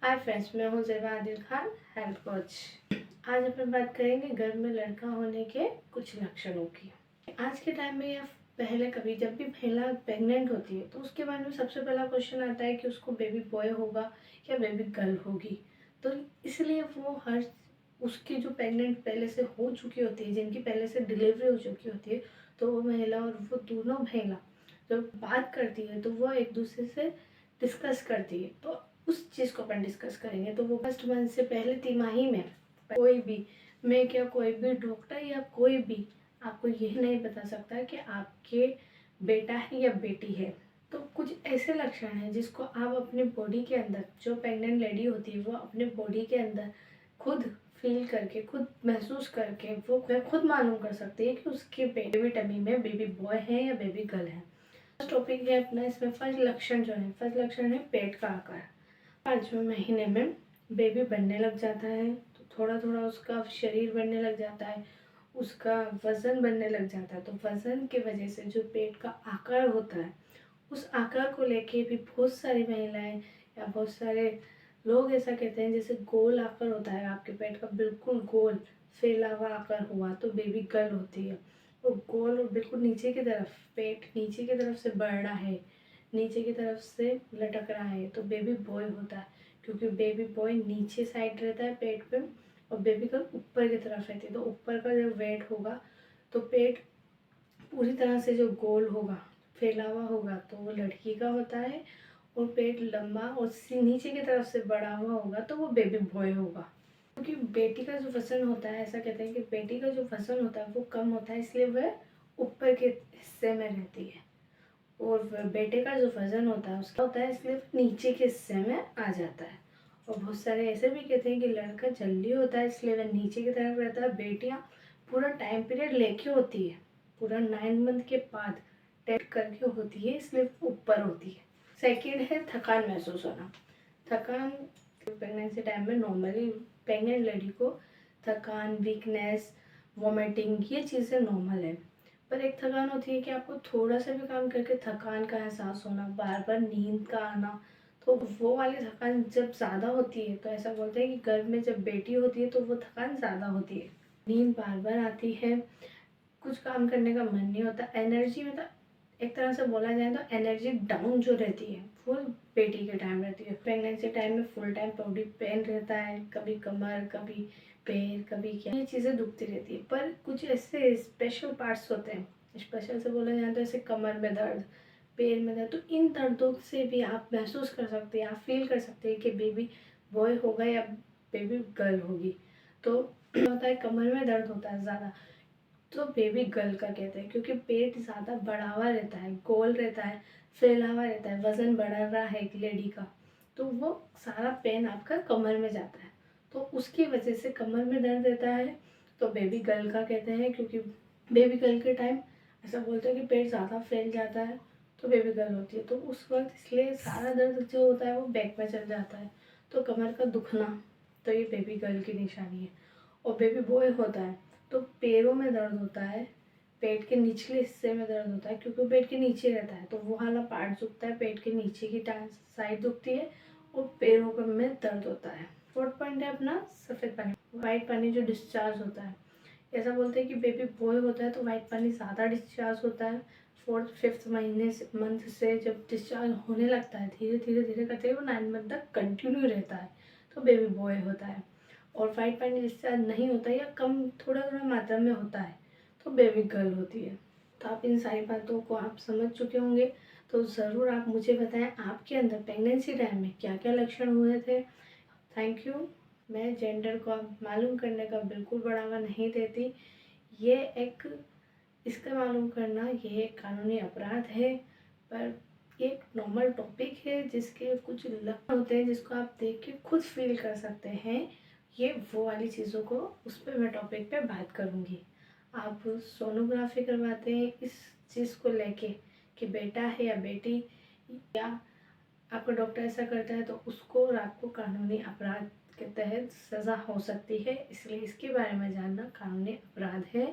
Hi friends, मैं हूँ Zeba Adil Khan, health coach. आज अपन बात करेंगे गर्भ में लड़का होने के कुछ लक्षणों की। आज के टाइम में या पहले कभी जब भी महिला प्रेग्नेंट होती है तो उसके बारे में सबसे पहला क्वेश्चन आता है कि उसको बेबी बॉय होगा या बेबी गर्ल होगी। तो इसलिए वो हर उसकी जो प्रेग्नेंट पहले से हो चुकी होती है, जिनकी पहले से डिलीवरी हो चुकी होती है, तो वो महिला और वो दोनों महिला जब बात करती है तो वो एक दूसरे से डिस्कस करती है। तो उस चीज़ को अपन डिस्कस करेंगे। तो वो फर्स्ट मंथ से पहले तिमाही में कोई भी, मैं क्या कोई भी डॉक्टर या कोई भी आपको यह नहीं बता सकता कि आपके बेटा है या बेटी है। तो कुछ ऐसे लक्षण हैं जिसको आप अपने बॉडी के अंदर, जो प्रेग्नेंट लेडी होती है वो अपने बॉडी के अंदर खुद फील करके, खुद महसूस करके वो खुद मालूम कर सकती है कि उसके बेबी टमी में बेबी बॉय है या बेबी गर्ल है। फर्स्ट टॉपिक है अपना, इसमें फर्स्ट लक्षण जो है, फर्स्ट लक्षण है पेट का आकार। 5वें महीने में बेबी बनने लग जाता है, तो थोड़ा थोड़ा उसका शरीर बनने लग जाता है, उसका वज़न बनने लग जाता है। तो वज़न की वजह से जो पेट का आकार होता है, उस आकार को लेके भी बहुत सारी महिलाएं या बहुत सारे लोग ऐसा कहते हैं, जैसे गोल आकार होता है आपके पेट का, बिल्कुल गोल फैला हुआ आकार हुआ तो बेबी गर्ल होती है। और गोल और बिल्कुल नीचे की तरफ, पेट नीचे की तरफ से बढ़ रहा है, नीचे की तरफ से लटक रहा है, तो बेबी बॉय होता है। क्योंकि बेबी बॉय नीचे साइड रहता है पेट पे और बेबी गर्ल ऊपर की तरफ रहती है। तो ऊपर का जो वेट होगा तो पेट पूरी तरह से जो गोल होगा, फैला हुआ होगा, तो वो लड़की का होता है। और पेट लंबा और नीचे की तरफ से बढ़ा हुआ होगा तो वो बेबी बॉय होगा। क्योंकि बेटी का जो वजन होता है, ऐसा कहते हैं कि बेटी का जो वजन होता है वो कम होता है, इसलिए वह ऊपर के हिस्से में रहती है। और बेटे का जो वजन होता है उसका होता है, इसलिए नीचे के हिस्से में आ जाता है। और बहुत सारे ऐसे भी कहते हैं कि लड़का जल्दी होता है इसलिए वह नीचे की तरफ रहता है, बेटियाँ पूरा टाइम पीरियड लेके होती है, पूरा 9 मंथ के बाद टेस्ट करके होती है, इसलिए ऊपर होती है। सेकेंड है थकान महसूस होना। थकान प्रेगनेंसी टाइम में नॉर्मली प्रेग्नेंट लेडी को थकान, वीकनेस, वॉमिटिंग, ये चीज़ें नॉर्मल है। पर एक थकान होती है कि आपको थोड़ा सा भी काम करके थकान का एहसास होना, बार बार नींद का आना। तो वो वाली थकान जब ज़्यादा होती है तो ऐसा बोलते हैं कि गर्भ में जब बेटी होती है तो वो थकान ज़्यादा होती है। नींद बार बार आती है, कुछ काम करने का मन नहीं होता, एनर्जी मतलब एक तरह से बोला जाए तो एनर्जी डाउन जो रहती है फुल बेटी के टाइम रहती है। प्रेगनेंसी टाइम में फुल टाइम बॉडी पेन रहता है, कभी कमर, कभी पैर, कभी क्या, ये चीज़ें दुखती रहती है। पर कुछ ऐसे स्पेशल पार्ट्स होते हैं, स्पेशल से बोला जाए तो ऐसे कमर में दर्द, पैर में दर्द, तो इन दर्दों से भी आप महसूस कर सकते हैं, आप फील कर सकते हैं कि बेबी बॉय होगा या बेबी गर्ल होगी। तो होता है कमर में दर्द होता है ज़्यादा, तो बेबी गर्ल का कहते हैं, क्योंकि पेट ज़्यादा बढ़ा हुआ रहता है, गोल रहता है, फैला हुआ रहता है, वज़न बढ़ा रहा है एक लेडी का, तो वो सारा पेन आपका कमर में जाता है। तो उसकी वजह से कमर में दर्द रहता है, तो बेबी गर्ल का कहते हैं। क्योंकि बेबी गर्ल के टाइम ऐसा बोलते हैं कि पेट ज़्यादा फैल जाता है तो बेबी गर्ल होती है। तो उस वक्त इसलिए सारा दर्द जो होता है वो बैक में चल जाता है, तो कमर का दुखना, तो ये बेबी गर्ल की निशानी है। और बेबी बॉय होता है तो पैरों में दर्द होता है, पेट के निचले हिस्से में दर्द होता है, क्योंकि पेट के नीचे रहता है तो वो वाला पार्ट दुखता है, पेट के नीचे की साइड दुखती है और पैरों में दर्द होता है। फोर्थ पॉइंट है अपना सफ़ेद पानी, वाइट पानी जो डिस्चार्ज होता है। ऐसा बोलते हैं कि बेबी बॉय होता है तो वाइट पानी ज़्यादा डिस्चार्ज होता है। 4th-5th महीने से मंथ से जब डिस्चार्ज होने लगता है, धीरे धीरे धीरे करते वो 9 मंथ तक कंटिन्यू रहता है, तो बेबी बॉय होता है। और वाइट पानी डिस्चार्ज नहीं होता या कम थोड़ा थोड़ा मात्रा में होता है तो बेबी गर्ल होती है। तो आप इन सारी बातों को आप समझ चुके होंगे, तो ज़रूर आप मुझे बताएं आपके अंदर प्रेगनेंसी टाइम में क्या क्या लक्षण हुए थे। Thank you. मैं जेंडर को मालूम करने का बिल्कुल बढ़ावा नहीं देती, ये एक, इसका मालूम करना ये एक कानूनी अपराध है। पर एक नॉर्मल टॉपिक है जिसके कुछ लक्षण होते हैं जिसको आप देख के खुद फील कर सकते हैं, ये वो वाली चीज़ों को, उस पर मैं टॉपिक पे बात करूँगी। आप सोनोग्राफी करवाते हैं इस चीज़ को लेके कि बेटा है या बेटी, या आपका डॉक्टर ऐसा करता है तो उसको और आपको कानूनी अपराध के तहत सज़ा हो सकती है, इसलिए इसके बारे में जानना कानूनी अपराध है।